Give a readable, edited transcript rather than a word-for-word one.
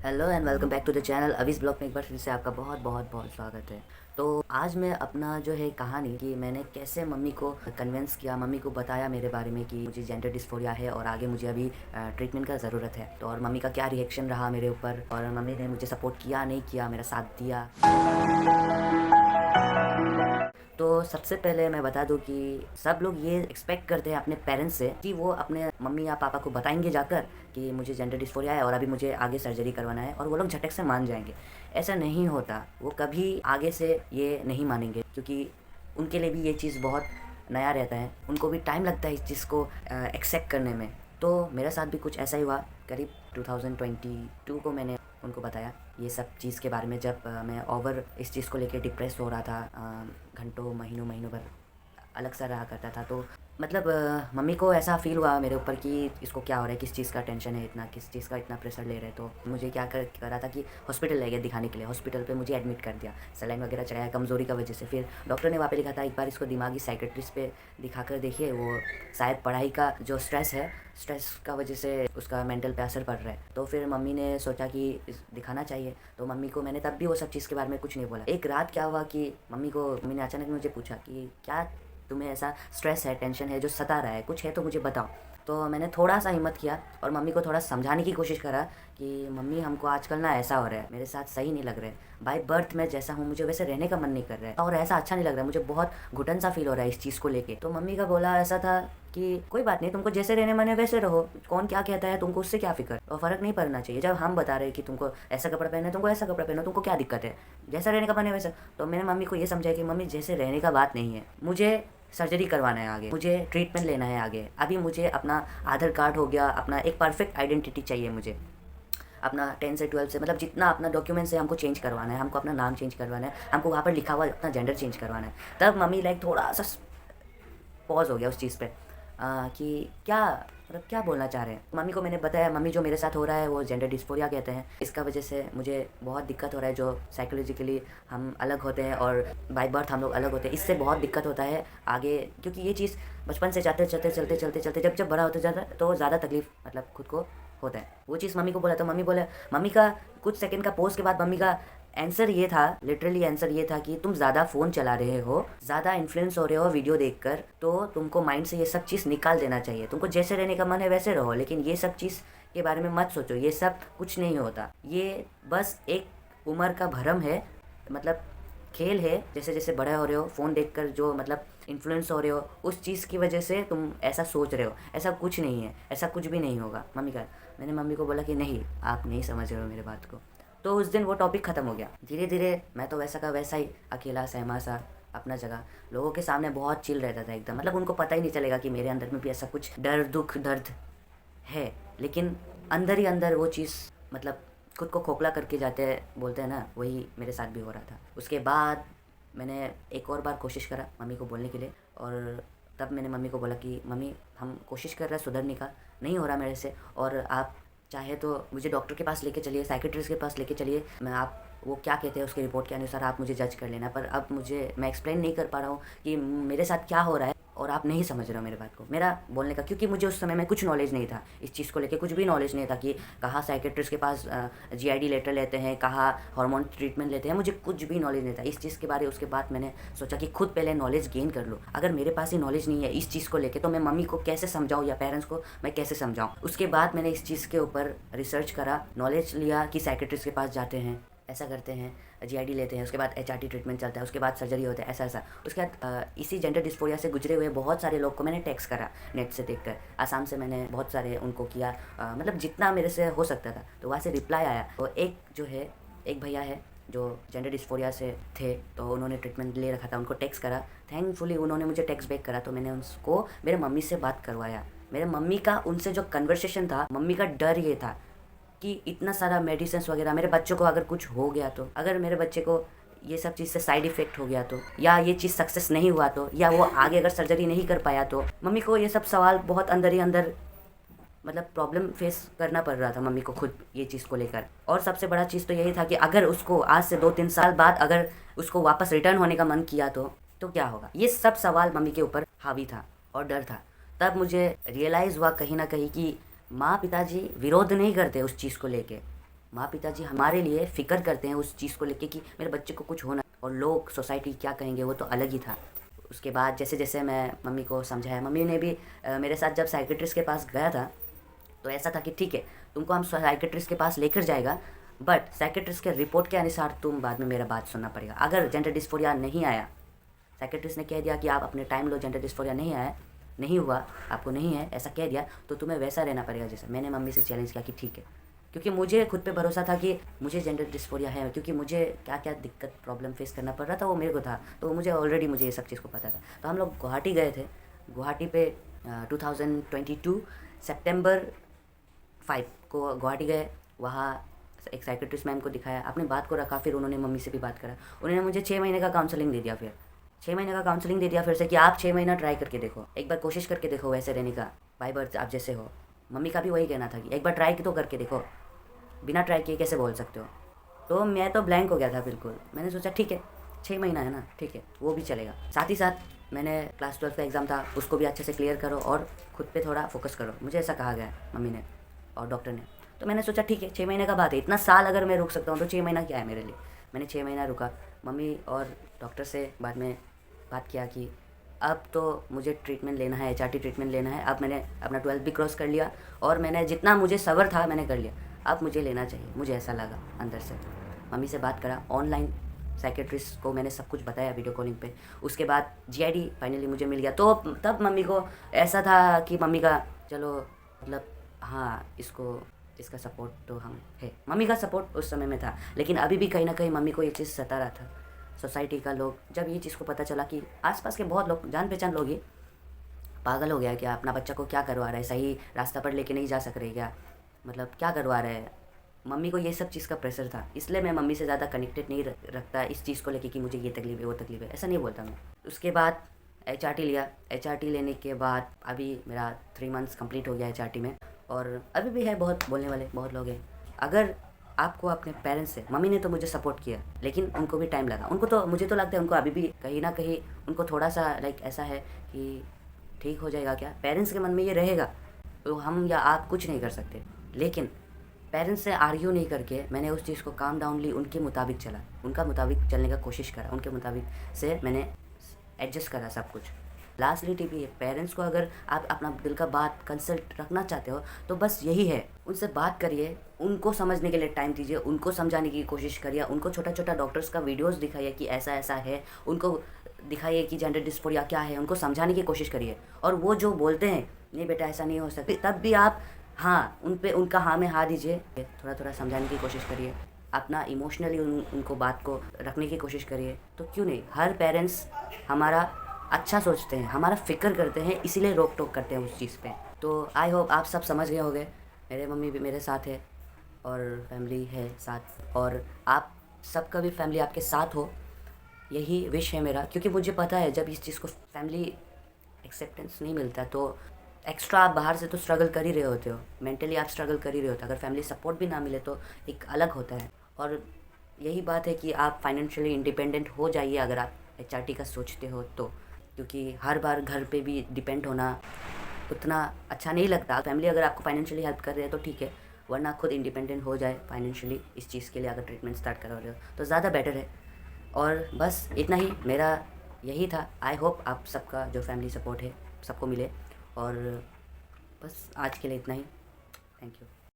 Hello and welcome back to the channel Avi's blog में एक बार फिर से आपका बहुत बहुत बहुत स्वागत है। तो आज मैं अपना जो है कहानी कि मैंने कैसे मम्मी को कन्विंस किया, मम्मी को बताया मेरे बारे में कि मुझे जेंडर डिस्फोरिया है और आगे मुझे अभी ट्रीटमेंट का ज़रूरत है। तो और मम्मी का क्या रिएक्शन रहा मेरे ऊपर और मम्मी ने मुझे सपोर्ट किया नहीं किया, मेरा साथ दिया। तो सबसे पहले मैं बता दूं कि सब लोग ये एक्सपेक्ट करते हैं अपने पेरेंट्स से कि वो अपने मम्मी या पापा को बताएंगे जाकर कि मुझे जेंडर डिस्फोरिया है और अभी मुझे आगे सर्जरी करवाना है, और वो लोग झटक से मान जाएंगे। ऐसा नहीं होता, वो कभी आगे से ये नहीं मानेंगे क्योंकि उनके लिए भी ये चीज़ बहुत नया रहता है, उनको भी टाइम लगता है इस चीज़ को एक्सेप्ट करने में। तो मेरे साथ भी कुछ ऐसा ही हुआ। करीब 2022 को मैंने उनको बताया ये सब चीज़ के बारे में, जब मैं ओवर इस चीज़ को लेके डिप्रेस हो रहा था, घंटों महीनों महीनों भर अलग सा रहा करता था। तो मतलब मम्मी को ऐसा फ़ील हुआ मेरे ऊपर कि इसको क्या हो रहा है, किस चीज़ का टेंशन है इतना, किस चीज़ का इतना प्रेशर ले रहे हैं। तो मुझे क्या कर रहा था कि हॉस्पिटल ले गया दिखाने के लिए। हॉस्पिटल पे मुझे एडमिट कर दिया, सलाइन वगैरह चढ़ाया कमज़ोरी का वजह से। फिर डॉक्टर ने वहाँ पे लिखा था एक बार इसको दिमागी साइकेट्रिस्ट पे दिखाकर देखिए, वो शायद पढ़ाई का जो स्ट्रेस है, स्ट्रेस का वजह से उसका मेंटल पे असर पड़ रहा है। तो फिर मम्मी ने सोचा कि दिखाना चाहिए। तो मम्मी को मैंने तब भी वो सब चीज़ के बारे में कुछ नहीं बोला। एक रात क्या हुआ कि मम्मी ने अचानक मुझे पूछा कि क्या तुम्हें ऐसा स्ट्रेस है, टेंशन है जो सता रहा है, कुछ है तो मुझे बताओ। तो मैंने थोड़ा सा हिम्मत किया और मम्मी को थोड़ा समझाने की कोशिश करा कि मम्मी हमको आजकल ना ऐसा हो रहा है, मेरे साथ सही नहीं लग रहा है, बाय बर्थ मैं जैसा हूँ मुझे वैसे रहने का मन नहीं कर रहा है और ऐसा अच्छा नहीं लग रहा है, मुझे बहुत घुटन सा फील हो रहा है इस चीज़ को लेके। तो मम्मी का बोला ऐसा था कि कोई बात नहीं, तुमको जैसे रहने मन है वैसे रहो, कौन क्या कहता है तुमको उससे क्या फिक्र, और फ़र्क नहीं पड़ना चाहिए। जब हम बता रहे हैं कि तुमको ऐसा कपड़ा पहना है, तुमको ऐसा कपड़ा पहनो, तुमको क्या दिक्कत है, जैसा रहने का मन है वैसा। तो मैंने मम्मी को ये समझाया कि मम्मी जैसे रहने का बात नहीं है, मुझे सर्जरी करवाना है आगे, मुझे ट्रीटमेंट लेना है आगे। अभी मुझे अपना आधार कार्ड हो गया, अपना एक परफेक्ट आइडेंटिटी चाहिए मुझे, अपना 10 से 12 से मतलब जितना अपना डॉक्यूमेंट्स है हमको चेंज करवाना है, हमको अपना नाम चेंज करवाना है, हमको वहाँ पर लिखा हुआ अपना जेंडर चेंज करवाना है। तब मम्मी लाइक थोड़ा सा पॉज हो गया उस चीज़ पे कि क्या मतलब क्या बोलना चाह रहे हैं। मम्मी को मैंने बताया मम्मी जो मेरे साथ हो रहा है वो जेंडर डिस्फोरिया कहते हैं, इसका वजह से मुझे बहुत दिक्कत हो रहा है, जो साइकोलॉजिकली हम अलग होते हैं और बाय बर्थ हम लोग अलग होते हैं, इससे बहुत दिक्कत होता है आगे। क्योंकि ये चीज़ बचपन से चलते जब बड़ा होते जाता है तो ज़्यादा तकलीफ मतलब खुद को होता है। वो चीज़ मम्मी को बोला तो मम्मी बोला, मम्मी का कुछ सेकंड का पोस्ट के बाद मम्मी का आंसर ये था, लिटरली आंसर ये था कि तुम ज़्यादा फ़ोन चला रहे हो, ज़्यादा इन्फ्लुएंस हो रहे हो वीडियो देखकर, तो तुमको माइंड से ये सब चीज़ निकाल देना चाहिए। तुमको जैसे रहने का मन है वैसे रहो, लेकिन ये सब चीज़ के बारे में मत सोचो, ये सब कुछ नहीं होता, ये बस एक उम्र का भ्रम है, मतलब खेल है। जैसे जैसे बड़े हो रहे हो, फ़ोन देखकर जो मतलब इन्फ्लुएंस हो रहे हो, उस चीज़ की वजह से तुम ऐसा सोच रहे हो, ऐसा कुछ नहीं है, ऐसा कुछ भी नहीं होगा। मैंने मम्मी को बोला कि नहीं, आप नहीं समझ रहे हो मेरे बात को। तो उस दिन वो टॉपिक ख़त्म हो गया। धीरे धीरे मैं तो वैसा का वैसा ही अकेला सहमा सा अपना जगह, लोगों के सामने बहुत चिल रहता था एकदम, मतलब उनको पता ही नहीं चलेगा कि मेरे अंदर में भी ऐसा कुछ डर दुख दर्द है, लेकिन अंदर ही अंदर वो चीज़ मतलब खुद को खोखला करके जाते हैं, बोलते हैं ना, वही मेरे साथ भी हो रहा था। उसके बाद मैंने एक और बार कोशिश करा मम्मी को बोलने के लिए, और तब मैंने मम्मी को बोला कि मम्मी हम कोशिश कर रहे हैं सुधरने का, नहीं हो रहा मेरे से, और आप चाहे तो मुझे डॉक्टर के पास लेके चलिए, साइकेट्रिस्ट के पास लेके चलिए, मैं आप वो क्या कहते हैं उसके रिपोर्ट के अनुसार आप मुझे जज कर लेना। पर अब मैं एक्सप्लेन नहीं कर पा रहा हूँ कि मेरे साथ क्या हो रहा है और आप नहीं समझ रहे हो मेरे बात को, मेरा बोलने का, क्योंकि मुझे उस समय में कुछ नॉलेज नहीं था इस चीज़ को लेके, कुछ भी नॉलेज नहीं था कि कहाँ साइकेट्रिस्ट के पास जीआईडी लेटर लेते हैं, कहाँ हार्मोन ट्रीटमेंट लेते हैं, मुझे कुछ भी नॉलेज नहीं था इस चीज़ के बारे। उसके बाद मैंने सोचा कि खुद पहले नॉलेज गेन कर लो। अगर मेरे पास ही नॉलेज नहीं है इस चीज़ को लेके तो मैं मम्मी को कैसे समझाऊँ या पेरेंट्स को मैं कैसे समझाऊँ। उसके बाद मैंने इस चीज़ के ऊपर रिसर्च करा, नॉलेज लिया कि साइकेट्रिस्ट के पास जाते हैं, ऐसा करते हैं, जीआईडी लेते हैं, उसके बाद एचआरटी ट्रीटमेंट चलता है, उसके बाद सर्जरी होता है, ऐसा ऐसा। उसके बाद इसी जेंडर डिस्फोरिया से गुजरे हुए बहुत सारे लोग को मैंने टेक्स्ट करा नेट से देखकर, आसाम से मैंने बहुत सारे उनको किया, मतलब जितना मेरे से हो सकता था। तो वहाँ से रिप्लाई आया। तो एक भैया है जो जेंडर डिस्फोरिया से थे, तो उन्होंने ट्रीटमेंट ले रखा था, उनको टेक्स्ट करा, थैंकफुली उन्होंने मुझे टेक्स्ट बैक करा। तो मैंने उसको मेरे मम्मी से बात करवाया। मेरे मम्मी का उनसे जो कन्वर्सेशन था, मम्मी का डर ये था कि इतना सारा मेडिसिन वगैरह, मेरे बच्चों को अगर कुछ हो गया तो, अगर मेरे बच्चे को ये सब चीज़ से साइड इफ़ेक्ट हो गया तो, या ये चीज़ सक्सेस नहीं हुआ तो, या वो आगे अगर सर्जरी नहीं कर पाया तो, मम्मी को ये सब सवाल बहुत अंदर ही अंदर मतलब प्रॉब्लम फेस करना पड़ रहा था मम्मी को खुद ये चीज़ को लेकर। और सबसे बड़ा चीज़ तो यही था कि अगर उसको आज से 2-3 साल बाद अगर उसको वापस रिटर्न होने का मन किया तो क्या होगा। ये सब सवाल मम्मी के ऊपर हावी था और डर था। तब मुझे रियलाइज़ हुआ कहीं ना कहीं कि माँ पिताजी विरोध नहीं करते उस चीज़ को लेके, माँ पिताजी हमारे लिए फ़िक्र करते हैं उस चीज़ को लेके कि मेरे बच्चे को कुछ होना, और लोग सोसाइटी क्या कहेंगे वो तो अलग ही था। उसके बाद जैसे जैसे मैं मम्मी को समझाया, मम्मी ने भी मेरे साथ जब साइकेट्रिस्ट के पास गया था तो ऐसा था कि ठीक है, तुमको हम साइकेट्रिस्ट के पास लेकर जाएगा, बट साइकेट्रिस्ट के रिपोर्ट के अनुसार तुम बाद में मेरा बात सुनना पड़ेगा। अगर जेंडर डिस्फोरिया नहीं आया, साइकेट्रिस्ट ने कह दिया कि आप अपने टाइम लो, जेंडर डिस्फोरिया नहीं आया, नहीं हुआ, आपको नहीं है, ऐसा कह दिया, तो तुम्हें वैसा रहना पड़ेगा जैसा। मैंने मम्मी से चैलेंज किया कि ठीक है, क्योंकि मुझे खुद पे भरोसा था कि मुझे जेंडर डिस्फोरिया है, क्योंकि मुझे क्या क्या दिक्कत प्रॉब्लम फेस करना पड़ रहा था वो मेरे को था, तो मुझे ऑलरेडी मुझे ये सब चीज़ को पता था। तो हम लोग गुवाहाटी गए थे। गुवाहाटी पे 2022 सितंबर 5 को गुवाहाटी गए। वहाँ एक साइकेट्रिस्ट मैम को दिखाया, अपनी बात को रखा, फिर उन्होंने मम्मी से भी बात करा। उन्होंने मुझे 6 महीने का काउंसलिंग दे दिया, फिर 6 महीने का काउंसलिंग दे दिया फिर से कि आप 6 महीना ट्राई करके देखो, एक बार कोशिश करके देखो वैसे रहने का, बाय बर्थ आप जैसे हो। मम्मी का भी वही कहना था कि एक बार ट्राई तो करके देखो, बिना ट्राई किए कैसे बोल सकते हो। तो मैं तो ब्लैंक हो गया था बिल्कुल। मैंने सोचा ठीक है, 6 महीना है ना, ठीक है, वो भी चलेगा। साथ ही साथ मैंने क्लास 12 का एग्ज़ाम था, उसको भी अच्छे से क्लियर करो और खुद पे थोड़ा फोकस करो, मुझे ऐसा कहा गया मम्मी ने और डॉक्टर ने। तो मैंने सोचा ठीक है, 6 महीने का बात है, इतना साल अगर मैं रुक सकता हूँ तो 6 महीना क्या है मेरे लिए। मैंने 6 महीना रुका। मम्मी और डॉक्टर से बाद में बात किया कि अब तो मुझे ट्रीटमेंट लेना है, HRT ट्रीटमेंट लेना है। अब मैंने अपना 12th भी क्रॉस कर लिया और मैंने जितना मुझे सब्र था मैंने कर लिया, अब मुझे लेना चाहिए, मुझे ऐसा लगा अंदर से। मम्मी से बात करा, ऑनलाइन साइकेट्रिस्ट को मैंने सब कुछ बताया वीडियो कॉलिंग पे। उसके बाद GID फाइनली मुझे मिल गया। तो तब मम्मी को ऐसा था कि मम्मी का चलो मतलब हाँ, इसका सपोर्ट तो हम है। मम्मी का सपोर्ट उस समय में था, लेकिन अभी भी कहीं ना कहीं मम्मी को ये चीज़ सता रहा था। सोसाइटी का लोग जब ये चीज़ को पता चला कि आसपास के बहुत लोग, जान पहचान लोग ही पागल हो गया क्या, अपना बच्चा को क्या करवा रहा है, सही रास्ता पर लेके नहीं जा सक रहे क्या, मतलब क्या करवा रहे हैं। मम्मी को ये सब चीज़ का प्रेशर था, इसलिए मैं मम्मी से ज़्यादा कनेक्टेड नहीं रखता इस चीज़ को लेके कि मुझे ये तकलीफ है वो तकलीफ है, ऐसा नहीं बोलता मैं। उसके बाद HRT लिया। HRT लेने के बाद अभी मेरा 3 मंथ्स कंप्लीट हो गया HRT में, और अभी भी है बहुत बोलने वाले बहुत लोग हैं। अगर आपको अपने पेरेंट्स से, मम्मी ने तो मुझे सपोर्ट किया लेकिन उनको भी टाइम लगा, उनको तो मुझे तो लगता है उनको अभी भी कहीं ना कहीं उनको थोड़ा सा लाइक ऐसा है कि ठीक हो जाएगा क्या, पेरेंट्स के मन में ये रहेगा, तो हम या आप कुछ नहीं कर सकते। लेकिन पेरेंट्स से आर्ग्यू नहीं करके मैंने उस चीज़ को काम डाउन ली, उनके मुताबिक चला, उनका मुताबिक चलने का कोशिश करा, उनके मुताबिक से मैंने एडजस्ट करा सब कुछ। लास्टली टिप ये, पेरेंट्स को अगर आप अपना दिल का बात कंसल्ट रखना चाहते हो तो बस यही है, उनसे बात करिए, उनको समझने के लिए टाइम दीजिए, उनको समझाने की कोशिश करिए, उनको छोटा छोटा डॉक्टर्स का वीडियोस दिखाइए कि ऐसा ऐसा है, उनको दिखाइए कि जेंडर डिस्फोरिया क्या है, उनको समझाने की कोशिश करिए। और वो जो बोलते हैं नहीं बेटा ऐसा नहीं हो सकता, तब भी आप हाँ उनका हाँ में हाँ दीजिए, थोड़ा थोड़ा समझाने की कोशिश करिए, अपना इमोशनली उनको बात को रखने की कोशिश करिए। तो क्यों नहीं, हर पेरेंट्स हमारा अच्छा सोचते हैं, हमारा फ़िक्र करते हैं, इसीलिए रोक टोक करते हैं उस चीज़ पे। तो आई होप आप सब समझ गए होंगे, मेरे मम्मी भी मेरे साथ है और फैमिली है साथ, और आप सबका भी फैमिली आपके साथ हो, यही विश है मेरा। क्योंकि मुझे पता है जब इस चीज़ को फैमिली एक्सेप्टेंस नहीं मिलता तो एक्स्ट्रा आप बाहर से तो स्ट्रगल कर ही रहे होते हो, मेंटली आप स्ट्रगल कर ही रहे होते हो, अगर फैमिली सपोर्ट भी ना मिले तो एक अलग होता है। और यही बात है कि आप फाइनेंशियली इंडिपेंडेंट हो जाइए अगर आप HRT का सोचते हो तो, क्योंकि हर बार घर पे भी डिपेंड होना उतना अच्छा नहीं लगता। फैमिली अगर आपको फाइनेंशियली हेल्प कर रहे हैं तो ठीक है, वरना खुद इंडिपेंडेंट हो जाए फाइनेंशियली, इस चीज़ के लिए अगर ट्रीटमेंट स्टार्ट करा रहे हो तो ज़्यादा बेटर है। और बस इतना ही मेरा यही था। आई होप आप सबका जो फैमिली सपोर्ट है सबको मिले, और बस आज के लिए इतना ही। Thank you.